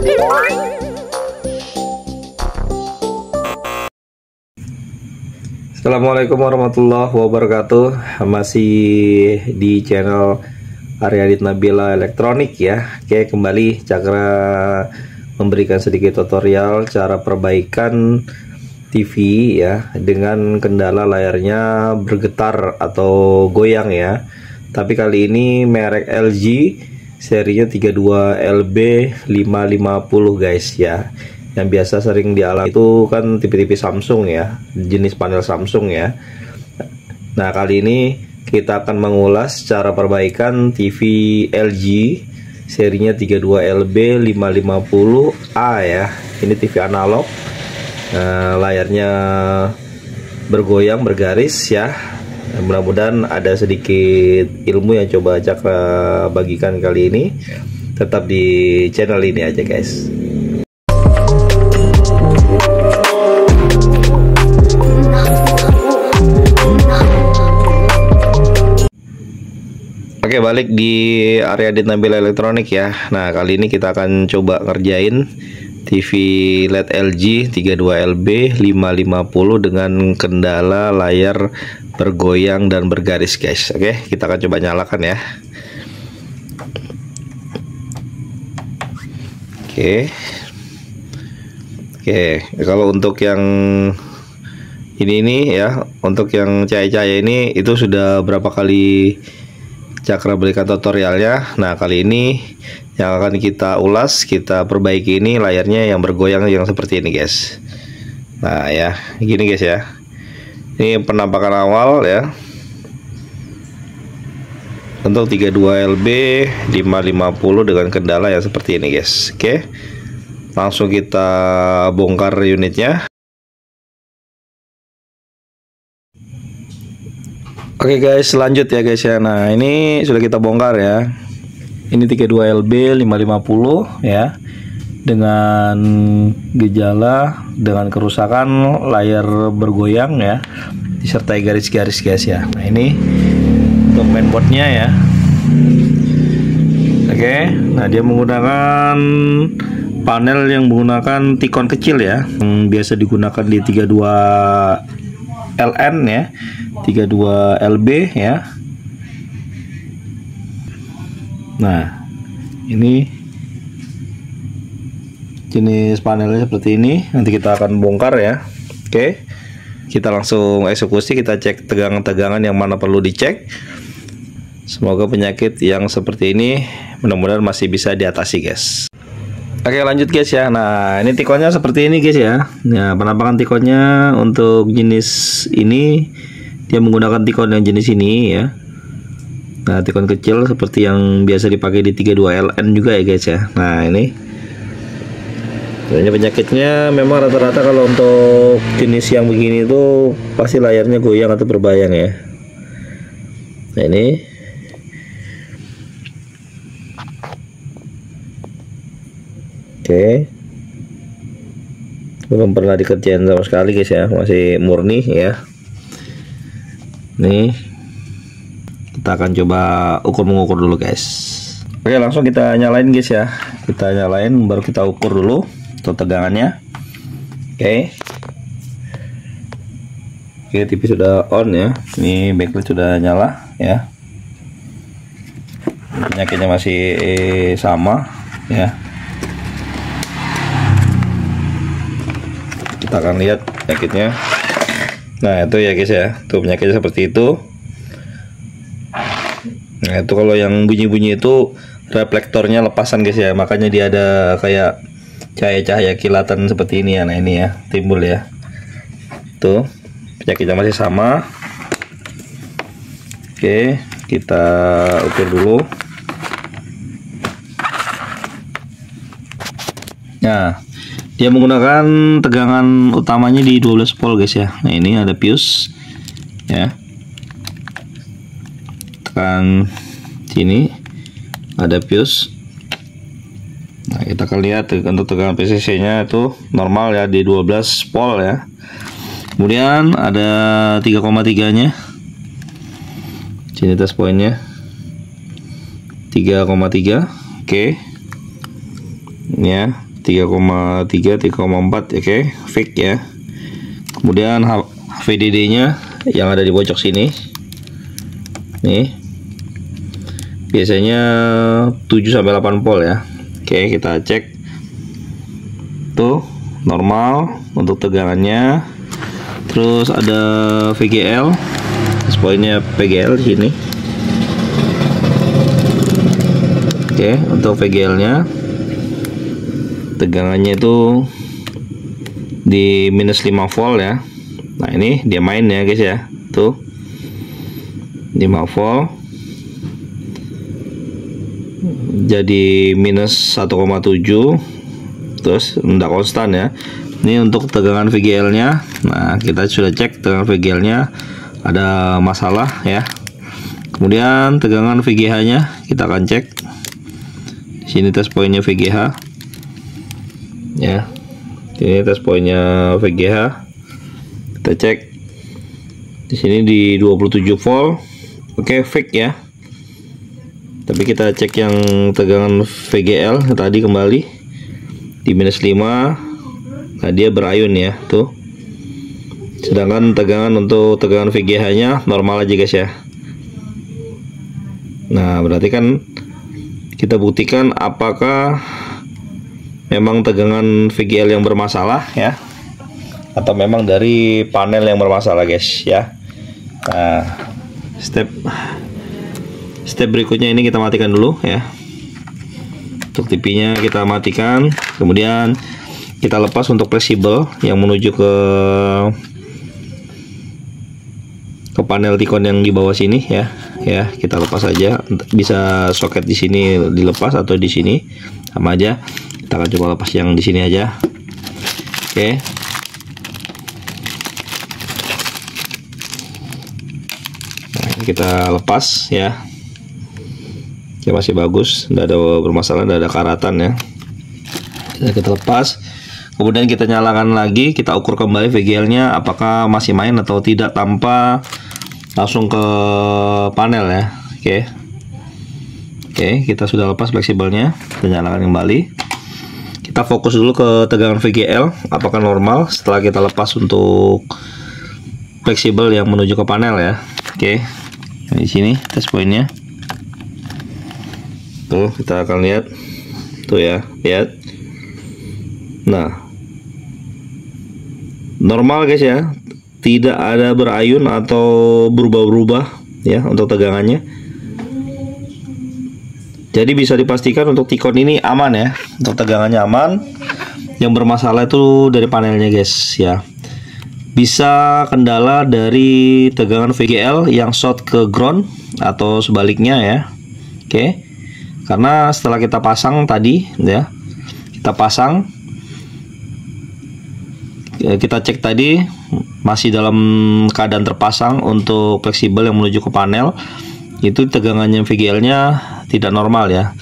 Assalamualaikum warahmatullahi wabarakatuh. Masih di channel Arya Adit Nabila Elektronik ya. Oke, kembali Cakra memberikan sedikit tutorial cara perbaikan TV ya, dengan kendala layarnya bergetar atau goyang ya. Tapi kali ini merek LG, serinya 32LB550 guys ya. Yang biasa sering dialami itu kan TV-TV Samsung ya, jenis panel Samsung ya. Nah, kali ini kita akan mengulas cara perbaikan TV LG serinya 32LB550A ya. Ini TV analog, layarnya bergoyang, bergaris ya. Mudah-mudahan ada sedikit ilmu yang coba Cakra bagikan kali ini. Tetap di channel ini aja guys. Oke, balik di Arya Adit Nabila Elektronik ya. Nah, kali ini kita akan coba ngerjain TV LED LG 32LB550 dengan kendala layar bergoyang dan bergaris guys. Oke, kita akan coba nyalakan ya. Oke, kalau untuk yang ini ya, untuk yang cahaya-cahaya ini itu sudah berapa kali Cakra berikan tutorialnya. Nah, kali ini yang akan kita ulas, kita perbaiki ini layarnya yang bergoyang yang seperti ini guys. Nah ya, gini guys ya. Ini penampakan awal ya untuk 32LB550 dengan kendala yang seperti ini guys. Oke, langsung kita bongkar unitnya. Oke guys, lanjut ya guys ya. Nah, ini sudah kita bongkar ya. Ini 32LB550 ya, dengan gejala dengan kerusakan layar bergoyang ya, disertai garis-garis guys ya. Nah, ini untuk mainboardnya ya. Oke, nah dia menggunakan panel yang menggunakan T-Con kecil ya, yang biasa digunakan di 32LN ya, 32LB ya. Nah, ini jenis panelnya seperti ini. Nanti kita akan bongkar ya. Oke, kita langsung eksekusi. Kita cek tegangan-tegangan yang mana perlu dicek. Semoga penyakit yang seperti ini mudah-mudahan masih bisa diatasi guys. Oke, lanjut guys ya. Nah, ini T-Connya seperti ini guys ya. Nah, penampakan T-Connya untuk jenis ini dia menggunakan T-Con yang jenis ini ya. Nah, T-Con kecil seperti yang biasa dipakai di 32LN juga ya guys ya. Nah, ini penyakitnya memang rata-rata kalau untuk jenis yang begini itu pasti layarnya goyang atau berbayang ya. Nah, ini oke, belum pernah dikerjain sama sekali guys ya, masih murni ya. Nih, kita akan coba mengukur dulu guys. Oke, langsung kita nyalain guys ya. Kita nyalain baru kita ukur dulu untuk tegangannya. Oke, TV sudah on ya. Ini backlight sudah nyala ya. Penyakitnya masih sama ya. Kita akan lihat penyakitnya. Nah, itu ya guys ya, tuh penyakitnya seperti itu. Nah, itu kalau yang bunyi-bunyi itu reflektornya lepasan guys ya, makanya dia ada kayak cahaya-cahaya kilatan seperti ini ya. Nah, ini ya timbul ya. Tuh, penyakitnya masih sama. Oke, kita ukur dulu. Nah, dia menggunakan tegangan utamanya di 12 volt guys ya. Nah, ini ada fuse ya. Tekan sini ada fuse. Nah, kita akan lihat untuk tegangan PCC nya itu normal ya di 12 volt ya. Kemudian ada 3,3 nya. Sini test pointnya 3,3. Oke. Ini ya. 3,3, 3,4. Oke, fix ya. Kemudian VDD nya yang ada di pojok sini nih, biasanya 7-8 volt ya. Oke, kita cek tuh, normal untuk tegangannya. Terus ada VGL, poinnya VGL di sini. Oke, untuk VGL nya tegangannya itu di minus 5 volt ya. Nah, ini dia main ya guys ya, tuh 5 volt jadi minus 1,7, terus enggak konstan ya. Ini untuk tegangan VGL nya. Nah, kita sudah cek tegangan VGL nya ada masalah ya. Kemudian tegangan VGH nya kita akan cek di sini, tes poinnya VGH ya. Ini tes poinnya VGH, kita cek di sini di 27 volt. Oke, fix ya. Tapi kita cek yang tegangan VGL tadi kembali di minus 5. Nah, dia berayun ya tuh. Sedangkan tegangan untuk tegangan VGH nya normal aja guys ya. Nah, berarti kan kita buktikan apakah memang tegangan VGL yang bermasalah ya, atau memang dari panel yang bermasalah guys ya. Nah, step berikutnya ini kita matikan dulu ya. Untuk TV nya kita matikan, kemudian kita lepas untuk fleksibel yang menuju ke panel Ticon yang di bawah sini ya. Ya, kita lepas aja, bisa soket di sini dilepas atau di sini sama aja. Kita akan coba lepas yang di sini aja. Oke. Nah, ini kita lepas ya. Ya, masih bagus, tidak ada bermasalah, tidak ada karatan ya. Kita lepas, kemudian kita nyalakan lagi, kita ukur kembali VGL nya apakah masih main atau tidak tanpa langsung ke panel ya. Oke, kita sudah lepas fleksibelnya, kita nyalakan kembali. Kita fokus dulu ke tegangan VGL apakah normal setelah kita lepas untuk fleksibel yang menuju ke panel ya. Oke, di sini tes poinnya. Tuh, kita akan lihat tuh ya, lihat. Nah, normal guys ya, tidak ada berayun atau berubah-ubah ya untuk tegangannya. Jadi bisa dipastikan untuk Ticon ini aman ya, untuk tegangannya aman. Yang bermasalah itu dari panelnya guys ya. Bisa kendala dari tegangan VGL yang short ke ground atau sebaliknya ya. Oke. Karena setelah kita pasang tadi ya, kita cek tadi masih dalam keadaan terpasang untuk fleksibel yang menuju ke panel, itu tegangannya VGL-nya tidak normal ya.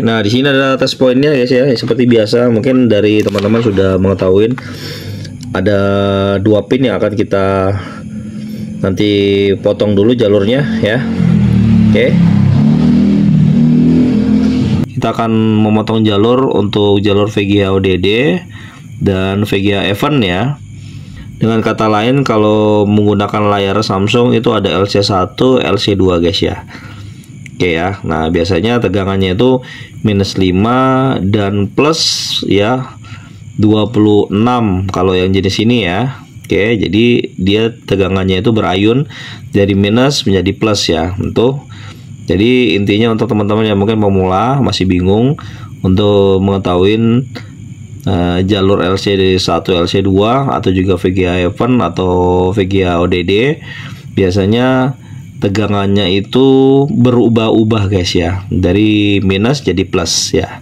Nah, di sini ada tes poinnya guys ya. Seperti biasa, mungkin dari teman-teman sudah mengetahui ada 2 pin yang akan kita nanti potong dulu jalurnya ya. Oke. Kita akan memotong jalur untuk jalur VGA ODD dan VGA event ya. Dengan kata lain, kalau menggunakan layar Samsung itu ada LC1, LC2 guys ya. Oke ya. Nah, biasanya tegangannya itu minus 5 dan plus ya 26 kalau yang jenis ini ya. Oke, jadi dia tegangannya itu berayun dari minus menjadi plus ya. Jadi intinya untuk teman-teman yang mungkin pemula masih bingung untuk mengetahui jalur LC1, LC2 atau juga VGA event atau VGA ODD, biasanya tegangannya itu berubah-ubah guys ya, dari minus jadi plus ya.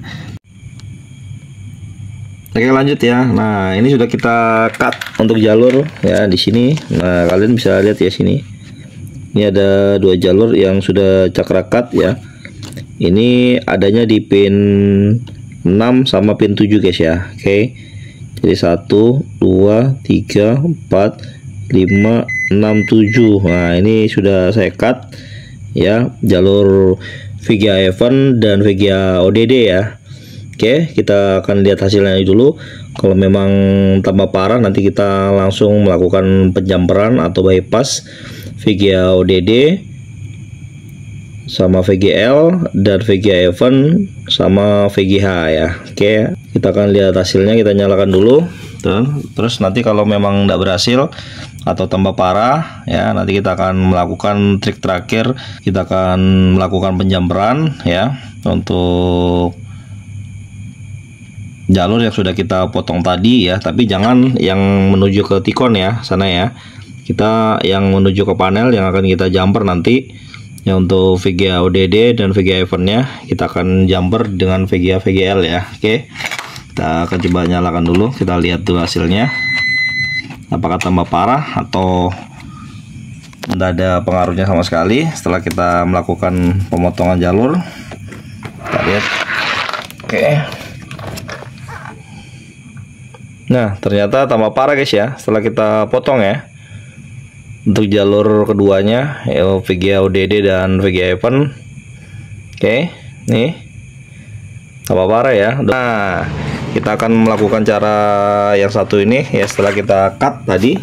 Oke, lanjut ya. Nah, ini sudah kita cut untuk jalur ya di sini. Nah, kalian bisa lihat ya sini. Ini ada 2 jalur yang sudah cakra cut ya. Ini adanya di pin 6 sama pin 7 guys ya. Oke. Jadi 1, 2, 3, 4, 5, 6, 7. Nah, ini sudah saya cut ya, jalur VGA event dan VGA ODD ya. Oke, kita akan lihat hasilnya dulu. Kalau memang tambah parah, nanti kita langsung melakukan penjamperan atau bypass VGA ODD sama VGL dan VGA Event sama VGH ya. Oke, kita akan lihat hasilnya. Kita nyalakan dulu. Terus nanti kalau memang tidak berhasil atau tambah parah ya, nanti kita akan melakukan trik terakhir. Kita akan melakukan penjamperan ya untuk jalur yang sudah kita potong tadi ya, tapi jangan yang menuju ke Tikon ya, sana ya. Kita yang menuju ke panel yang akan kita jumper nanti ya, untuk VGA ODD dan VGA Eventnya kita akan jumper dengan VGA VGL ya. Oke, kita akan coba nyalakan dulu, kita lihat dulu hasilnya apakah tambah parah atau tidak ada pengaruhnya sama sekali setelah kita melakukan pemotongan jalur. Kita lihat. Oke. Nah, ternyata tambah parah guys ya setelah kita potong ya. Untuk jalur keduanya ya, VGA ODD dan VGA Event. Oke, nih tambah parah ya. Nah, kita akan melakukan cara yang satu ini ya, setelah kita cut tadi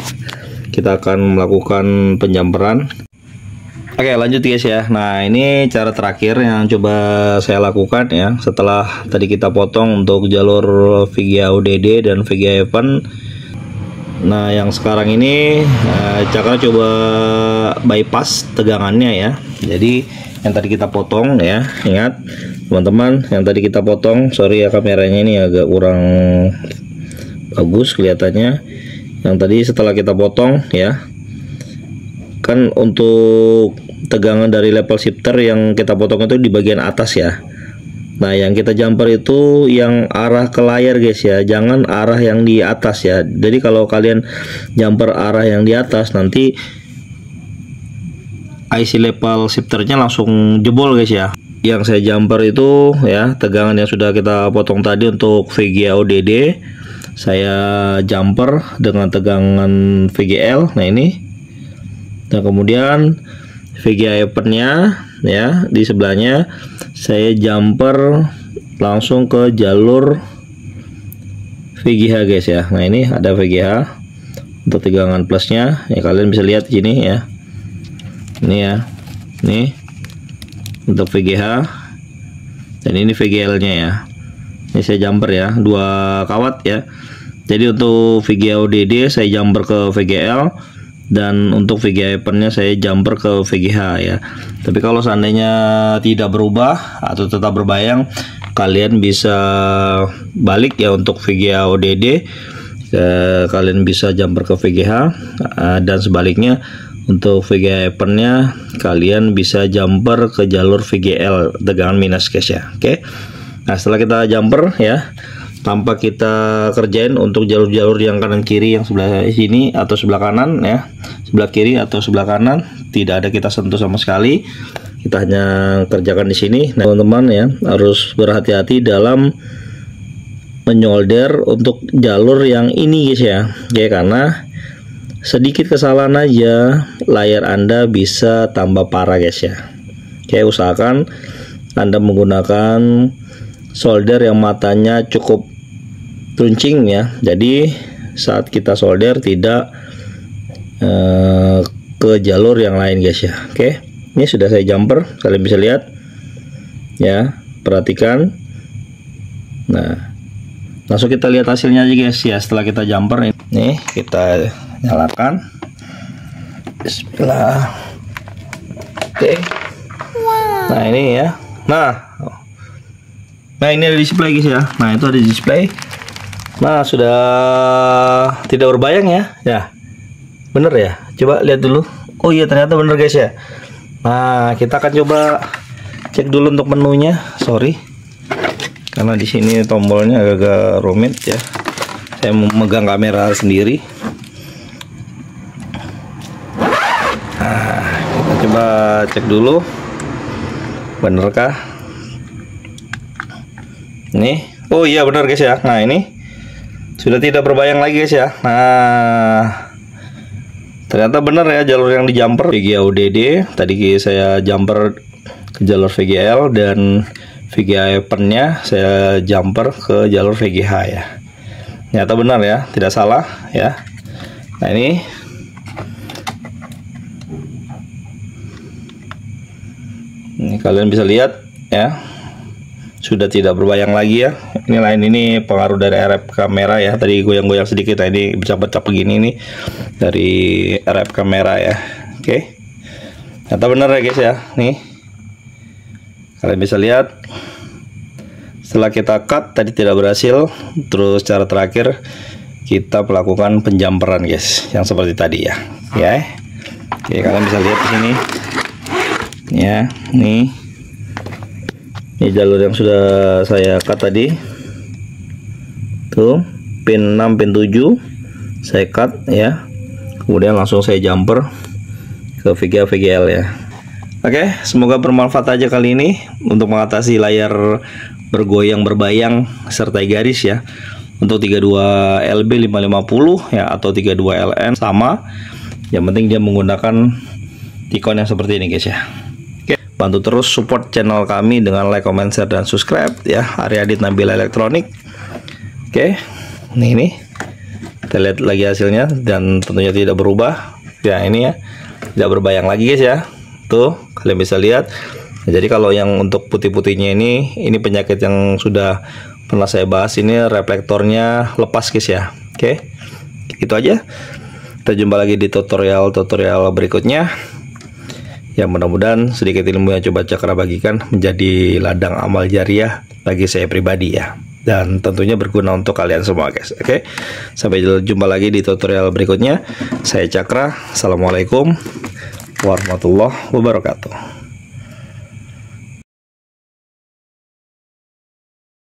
kita akan melakukan penjamperan. Oke, lanjut guys ya. Nah, ini cara terakhir yang coba saya lakukan ya, setelah tadi kita potong untuk jalur VGA ODD dan VGA Event. Nah, yang sekarang ini cara coba bypass tegangannya ya. Jadi yang tadi kita potong ya, ingat teman-teman, yang tadi kita potong, sorry ya kameranya ini agak kurang bagus kelihatannya. Yang tadi setelah kita potong ya, kan untuk tegangan dari level shifter yang kita potong itu di bagian atas ya. Nah, yang kita jumper itu yang arah ke layar guys ya, jangan arah yang di atas ya. Jadi kalau kalian jumper arah yang di atas, nanti IC level shifternya langsung jebol guys ya. Yang saya jumper itu ya, tegangan yang sudah kita potong tadi untuk VGA ODD, saya jumper dengan tegangan VGL. Nah, ini. Nah, kemudian VGA Eventnya ya, di sebelahnya saya jumper langsung ke jalur VGH guys ya. Nah, ini ada VGH untuk tegangan plusnya ya, kalian bisa lihat di sini ya. Ini ya, nih untuk VGH, dan ini VGL nya ya. Ini saya jumper ya, 2 kawat ya. Jadi untuk VGA ODD saya jumper ke VGL, dan untuk VGA Eventnya saya jumper ke VGH ya. Tapi kalau seandainya tidak berubah atau tetap berbayang, kalian bisa balik ya. Untuk VGA ODD kalian bisa jumper ke VGH, dan sebaliknya untuk VGA Eventnya kalian bisa jumper ke jalur VGL tegangan minus guys ya. Oke. Nah, setelah kita jumper ya, tanpa kita kerjain untuk jalur-jalur yang kanan kiri, yang sebelah sini atau sebelah kanan ya, sebelah kiri atau sebelah kanan, tidak ada kita sentuh sama sekali. Kita hanya kerjakan di sini. Nah, teman-teman ya, harus berhati-hati dalam menyolder untuk jalur yang ini guys ya. Oke, karena sedikit kesalahan aja layar Anda bisa tambah parah guys ya. Oke, usahakan Anda menggunakan solder yang matanya cukup runcing ya. Jadi saat kita solder tidak ke jalur yang lain guys ya. Oke, ini sudah saya jumper, kalian bisa lihat ya, perhatikan. Nah, langsung kita lihat hasilnya aja guys ya. Setelah kita jumper ini, kita nyalakan. Bismillah. Oke. Nah, ini ya. Nah, ini ada display guys ya. Nah, itu ada display. Nah, sudah tidak berbayang ya. Ya, bener ya. Coba lihat dulu. Oh iya, ternyata bener guys ya. Nah, kita akan coba cek dulu untuk menunya. Sorry, karena di sini tombolnya agak rumit ya. Saya memegang kamera sendiri. Nah, kita coba cek dulu, benerkah? Nih, oh iya benar guys ya. Nah, ini sudah tidak berbayang lagi guys ya. Nah, ternyata benar ya jalur yang di jumper VGA ODD. Tadi saya jumper ke jalur VGL dan VGA pen-nya saya jumper ke jalur VGH ya. Nyata benar ya, tidak salah ya. Nah ini kalian bisa lihat ya, sudah tidak berbayang lagi ya. Ini lain, ini pengaruh dari RF kamera ya. Tadi goyang-goyang sedikit, nah ini bercak-bercak begini nih dari RF kamera ya. Oke, nyata benar ya guys ya. Nih kalian bisa lihat setelah kita cut tadi tidak berhasil. Terus cara terakhir kita melakukan penjamperan guys, yang seperti tadi ya. Ya, oke, kalian bisa lihat di sini ya. Nih ini jalur yang sudah saya cut tadi tuh, pin 6 pin 7 saya cut ya, kemudian langsung saya jumper ke VGA VGL ya. Oke, semoga bermanfaat aja kali ini untuk mengatasi layar bergoyang berbayang serta garis ya. Untuk 32 LB 550 ya atau 32 LN sama, yang penting dia menggunakan Tikon yang seperti ini guys ya. Bantu terus support channel kami dengan like, comment, share, dan subscribe ya. Aryadit Nabila Elektronik. Oke, ini kita lihat lagi hasilnya dan tentunya tidak berubah ya. Ini ya, tidak berbayang lagi guys ya. Tuh kalian bisa lihat. Nah, jadi kalau yang untuk putih-putihnya ini penyakit yang sudah pernah saya bahas. Ini reflektornya lepas guys ya. Oke, itu aja. Kita jumpa lagi di tutorial berikutnya. Ya, mudah-mudahan sedikit ilmu yang coba Cakra bagikan menjadi ladang amal jariah bagi saya pribadi ya. Dan tentunya berguna untuk kalian semua guys. Oke, sampai jumpa lagi di tutorial berikutnya. Saya Cakra. Assalamualaikum warahmatullahi wabarakatuh.